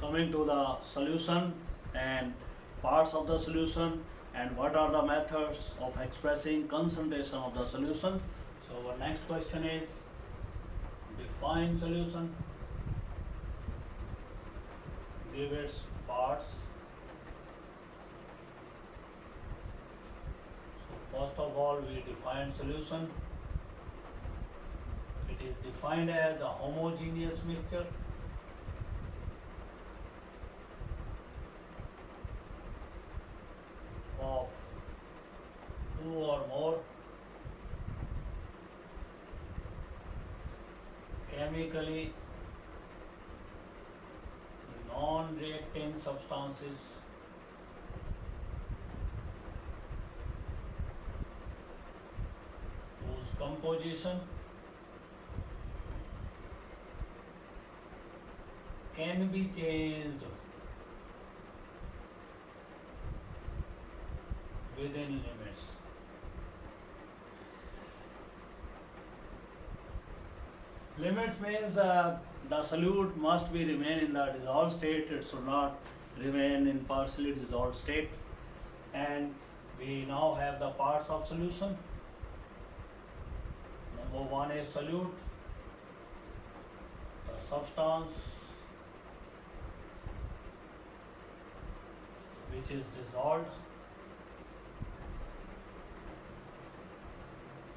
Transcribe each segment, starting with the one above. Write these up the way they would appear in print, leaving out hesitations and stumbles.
coming to the solution and parts of the solution and what are the methods of expressing concentration of the solution. So our next question is define solution, give its parts. So first of all we define solution. It is defined as a homogeneous mixture of two or more chemically non-reacting substances whose composition can be changed within limits. Limits means the solute must be remain in the dissolved state, it should not remain in partially dissolved state. And we now have the parts of solution. Number one is solute, the substance which is dissolved.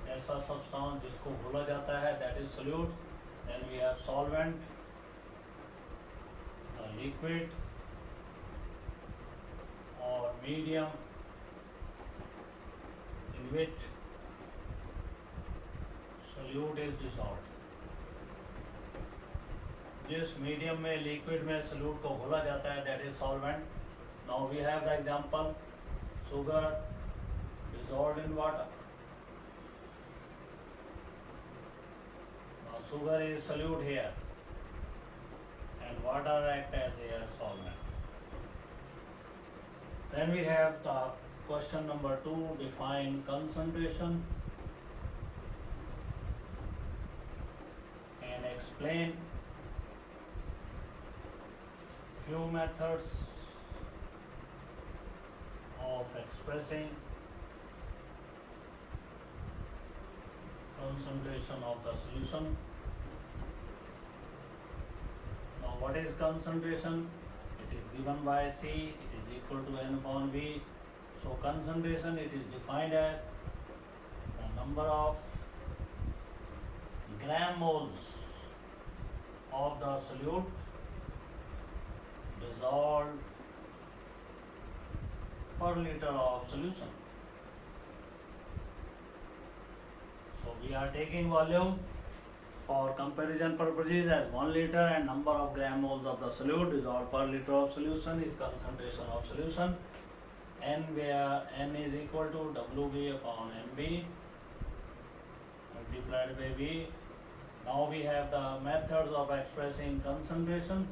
ऐसा substance जिसको घोला जाता है that is solute. Then we have solvent, a liquid or medium in which solute is dissolved. जिस medium में liquid में solute को घोला जाता है that is solvent. Now we have the example sugar dissolved in water. Now sugar is solute here and water act as here solvent. Then we have the question number 2, define concentration and explain few methods of expressing concentration of the solution. Now what is concentration? It is given by C, it is equal to N upon V. So concentration, it is defined as the number of gram moles of the solute dissolved per liter of solution. So we are taking volume for comparison purposes as 1 liter and number of gram moles of the solute dissolved per liter of solution is concentration of solution. N where N is equal to WV upon MB multiplied by V. Now we have the methods of expressing concentration.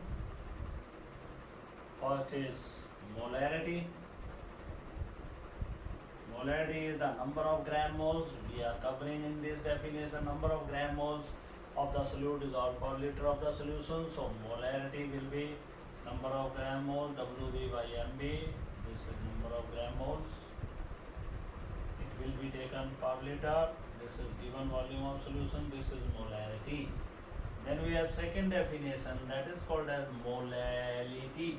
First is molarity. Molarity is the number of gram moles. We are covering in this definition number of gram moles of the solute dissolved per liter of the solution. So molarity will be number of gram moles WB by MB. This is number of gram moles. It will be taken per liter. This is given volume of solution. This is molarity. Then we have second definition that is called as molality.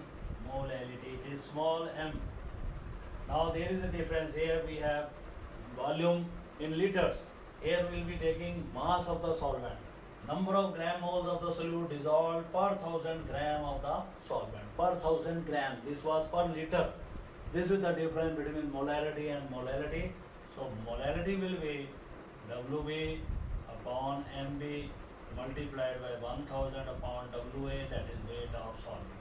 Molality, it is small m. Now there is a difference here. We have volume in liters. Here we will be taking mass of the solvent. Number of gram moles of the solute dissolved per 1000 gram of the solvent. Per 1000 gram. This was per liter. This is the difference between molarity and molality. So molarity will be WB upon MB multiplied by 1000 upon WA, that is weight of solvent.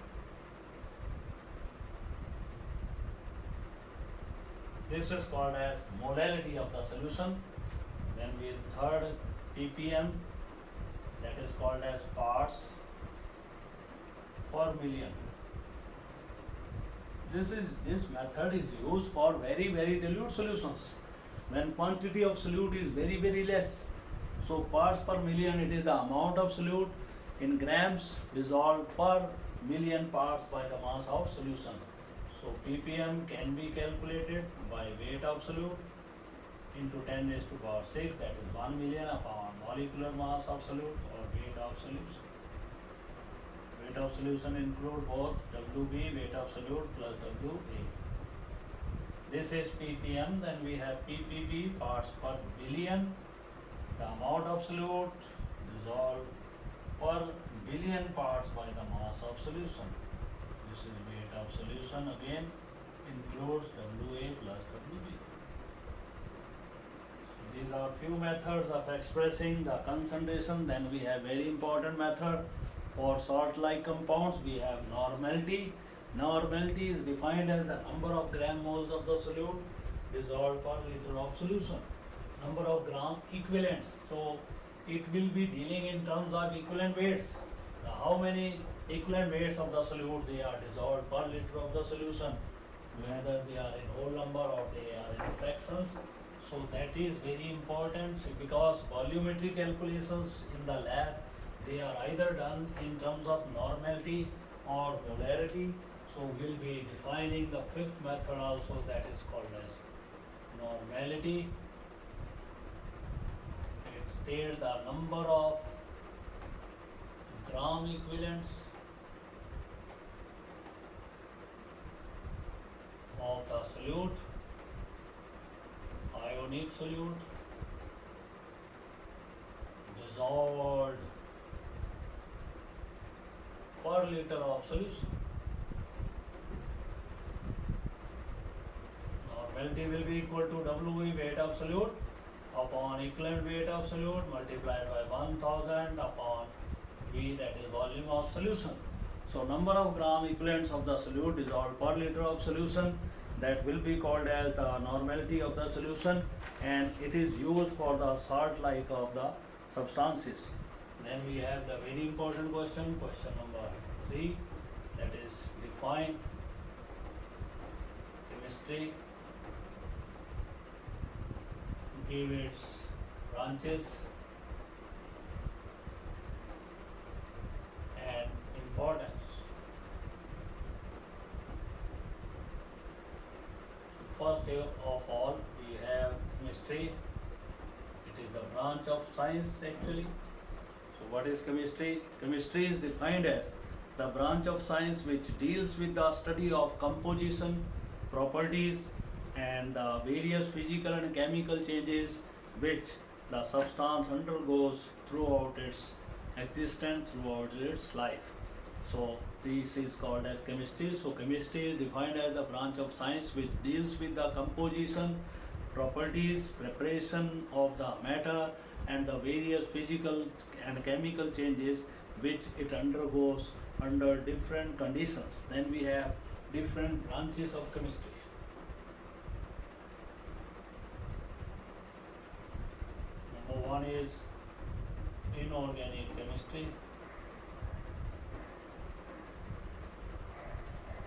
This is called as molality of the solution. Then we third ppm, that is called as parts per million. This method is used for very dilute solutions when quantity of solute is very less. So parts per million, it is the amount of solute in grams dissolved per million parts by the mass of solution. So ppm can be calculated by weight of solute into 10 raised to power 6, that is 1 million upon molecular mass of solute or weight of solution. Weight of solution include both WB, weight of solute, plus WA. This is ppm. Then we have ppb, parts per billion, the amount of solute dissolved per billion parts by the mass of solution. This is weight of solution, again includes WA plus WB. So these are few methods of expressing the concentration. Then we have very important method for salt-like compounds. We have normality. Normality is defined as the number of gram moles of the solute dissolved per liter of solution. Number of gram equivalents. So it will be dealing in terms of equivalent weights. How many equivalent weights of the solute they are dissolved per liter of the solution, whether they are in whole number or they are in fractions. So that is very important, because volumetry calculations in the lab, they are either done in terms of normality or molarity. So we'll be defining the fifth method also, that is called as normality. It states the number of gram equivalents of the solute, ionic solute, dissolved per liter of solution. Normality will be equal to WE, weight of solute, upon equivalent weight of solute multiplied by 1000 upon V, that is volume of solution. So number of gram equivalents of the solute dissolved per liter of solution, that will be called as the normality of the solution, and it is used for the salt-like of the substances. Then we have the very important question, question number 3, that is define chemistry, give its branches and importance. First of all, we have chemistry. It is the branch of science actually. So what is chemistry? Chemistry is defined as the branch of science which deals with the study of composition, properties, and the various physical and chemical changes which the substance undergoes throughout its existence, throughout its life. So this is called as chemistry. So chemistry is defined as a branch of science which deals with the composition, properties, preparation of the matter, and the various physical and chemical changes which it undergoes under different conditions. Then we have different branches of chemistry. Number one is inorganic chemistry.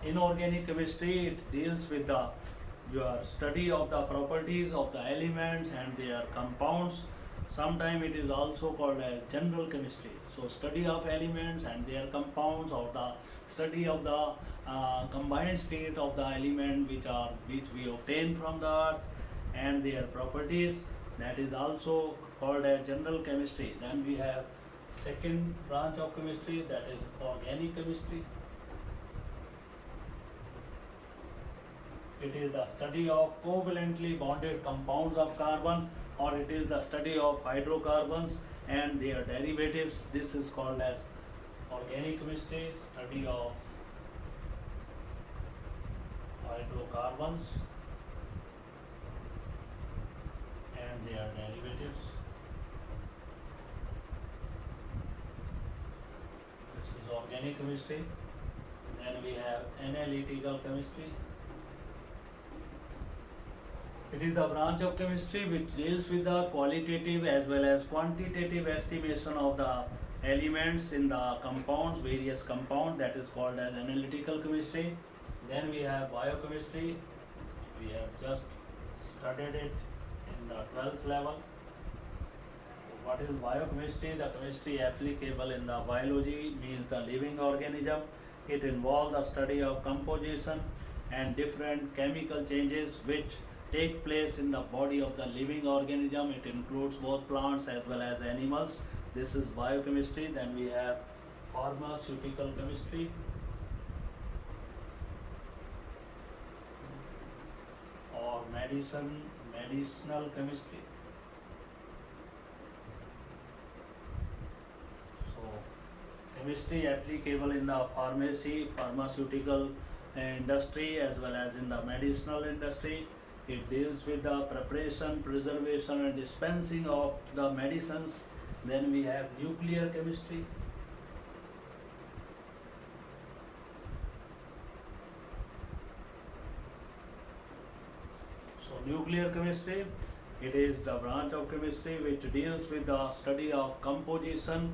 Inorganic chemistry, it deals with the your study of the properties of the elements and their compounds. Sometimes it is also called as general chemistry. So study of elements and their compounds, or the study of the combined state of the element which we obtain from the earth and their properties, that is also called as general chemistry. Then we have second branch of chemistry, that is organic chemistry. It is the study of covalently bonded compounds of carbon, or it is the study of hydrocarbons and their derivatives. This is called as organic chemistry, study of hydrocarbons and their derivatives. This is organic chemistry. Then we have analytical chemistry. It is the branch of chemistry which deals with the qualitative as well as quantitative estimation of the elements in the compounds, various compounds, that is called as analytical chemistry. Then we have biochemistry. We have just studied it in the 12th level. What is biochemistry? The chemistry applicable in the biology means the living organism. It involves the study of composition and different chemical changes which take place in the body of the living organism. It includes both plants as well as animals. This is biochemistry. Then we have pharmaceutical chemistry or medicinal chemistry. So chemistry applicable in the pharmaceutical industry as well as in the medicinal industry. It deals with the preparation, preservation and dispensing of the medicines. Then we have nuclear chemistry. So nuclear chemistry, it is the branch of chemistry which deals with the study of composition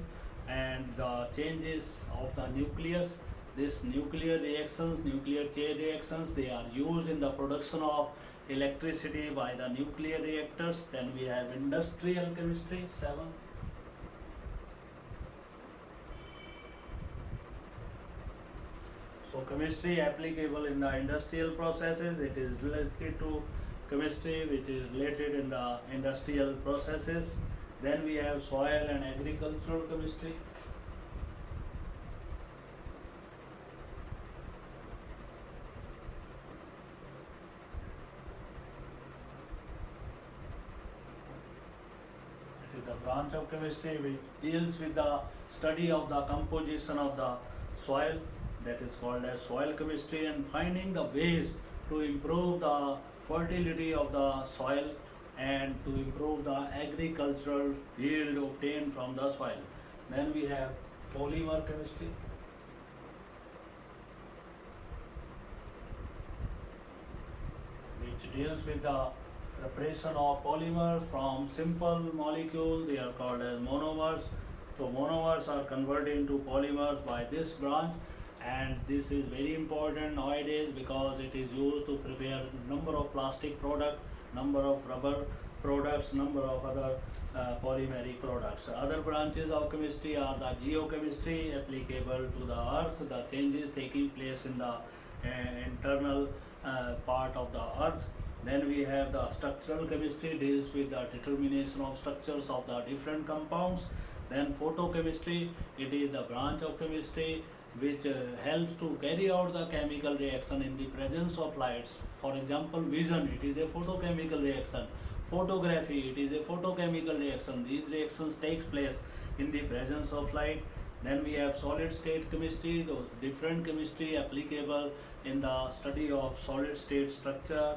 and the changes of the nucleus. This nuclear chain reactions, they are used in the production of electricity by the nuclear reactors. Then we have industrial chemistry, 7. So chemistry applicable in the industrial processes, it is related to chemistry which is related in the industrial processes. Then we have soil and agricultural chemistry. It is the branch of chemistry which deals with the study of the composition of the soil, that is called as soil chemistry, and finding the ways to improve the fertility of the soil and to improve the agricultural yield obtained from the soil. Then we have polymer chemistry. Which deals with the preparation of polymers from simple molecules, they are called as monomers. So monomers are converted into polymers by this branch, and this is very important nowadays because it is used to prepare number of plastic products, number of rubber products, number of other polymeric products. Other branches of chemistry are the geochemistry applicable to the earth, the changes taking place in the internal part of the earth. Then we have the structural chemistry, deals with the determination of structures of the different compounds. Then photochemistry, it is the branch of chemistry which helps to carry out the chemical reaction in the presence of lights. For example, vision, it is a photochemical reaction. Photography, it is a photochemical reaction. These reactions takes place in the presence of light. Then we have solid state chemistry, those different chemistry applicable in the study of solid state structure,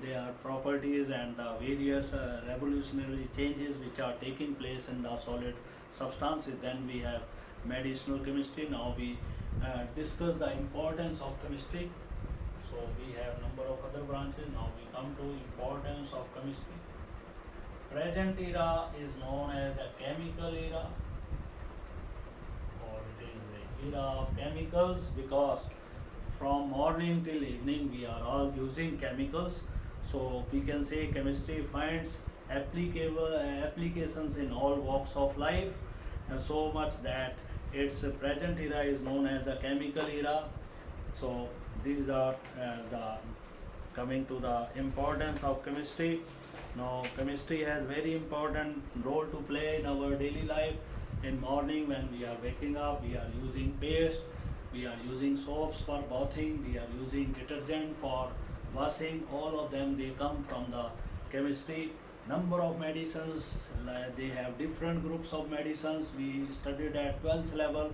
their properties and the various revolutionary changes which are taking place in the solid substances. Then we have medicinal chemistry. Now we discuss the importance of chemistry. So we have number of other branches. Now we come to importance of chemistry. Present era is known as the chemical era, or it is the era of chemicals, because from morning till evening we are all using chemicals. So we can say chemistry finds applications in all walks of life, and so much that its present era is known as the chemical era. So these are the coming to the importance of chemistry. Now chemistry has very important role to play in our daily life. In morning when we are waking up, we are using paste, we are using soaps for bathing, we are using detergent for washing. All of them, they come from the chemistry. Number of medicines, they have different groups of medicines. We studied at 12th level.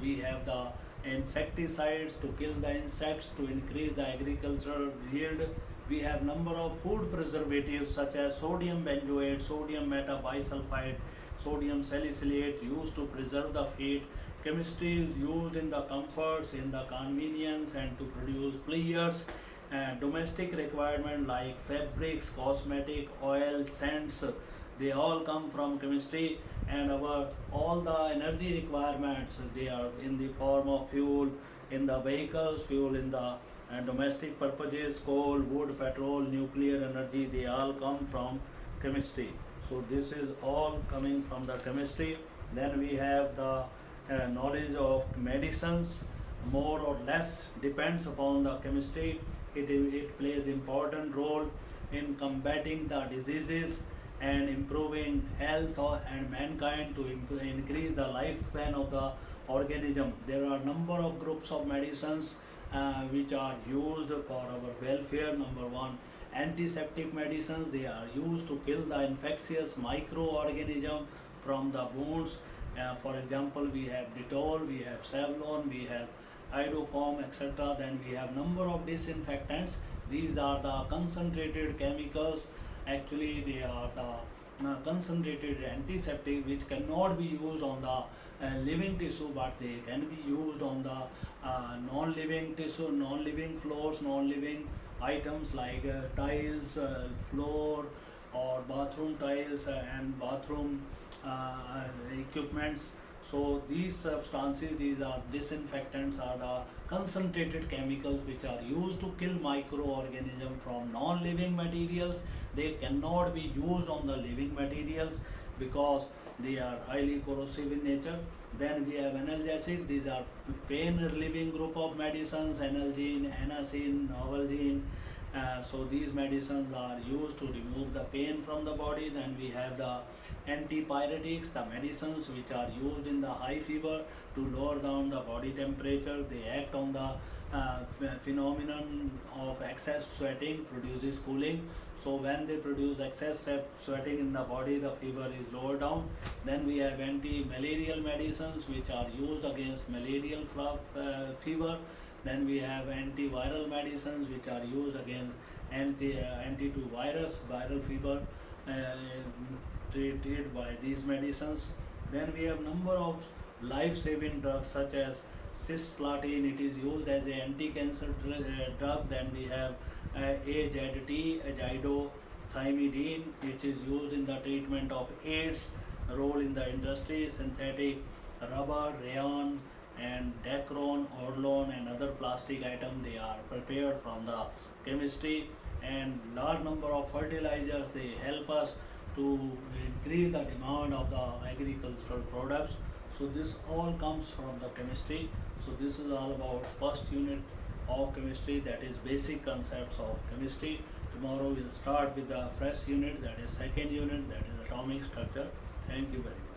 We have the insecticides to kill the insects, to increase the agricultural yield. We have number of food preservatives such as sodium benzoate, sodium metabisulfite, sodium salicylate, used to preserve the feed. Chemistry is used in the comforts, in the convenience, and to produce players. Domestic requirement like fabrics, cosmetic, oil, scents, they all come from chemistry. And our all the energy requirements, they are in the form of fuel in the vehicles, fuel in the domestic purposes, coal, wood, petrol, nuclear energy, they all come from chemistry. So this is all coming from the chemistry. Then we have the knowledge of medicines, more or less depends upon the chemistry. It plays important role in combating the diseases and improving health and mankind to increase the lifespan of the organism. There are number of groups of medicines which are used for our welfare. Number one, antiseptic medicines. They are used to kill the infectious microorganism from the wounds. For example, we have Dettol, we have Savlon, we have Iodoform, etc. Then we have number of disinfectants. These are the concentrated chemicals. Actually, they are the concentrated antiseptic which cannot be used on the living tissue, but they can be used on the non-living tissue, non-living floors, non-living items like tiles, floor, or bathroom tiles and bathroom equipments. So these substances, these are disinfectants, are the concentrated chemicals which are used to kill microorganisms from non-living materials. They cannot be used on the living materials because they are highly corrosive in nature. Then we have analgesics. These are pain relieving group of medicines: analgin, anacin, novalgine. So these medicines are used to remove the pain from the body. Then we have the antipyretics, the medicines which are used in the high fever to lower down the body temperature. They act on the phenomenon of excess sweating, produces cooling. So when they produce excess sweating in the body, the fever is lowered down. Then we have anti-malarial medicines which are used against malarial fever. Then we have antiviral medicines which are used against anti to virus viral fever, treated by these medicines. Then we have number of life-saving drugs such as cisplatin. It is used as an anti-cancer drug. Then we have AZT, azidothiamidine, which is used in the treatment of AIDS. Role in the industry: synthetic rubber, rayon, and Dacron, Orlon, and other plastic items. They are prepared from the chemistry. And large number of fertilizers, they help us to increase the demand of the agricultural products. So this all comes from the chemistry. So this is all about first unit of chemistry, that is basic concepts of chemistry. Tomorrow we'll start with the fresh unit, that is second unit, that is atomic structure. Thank you very much.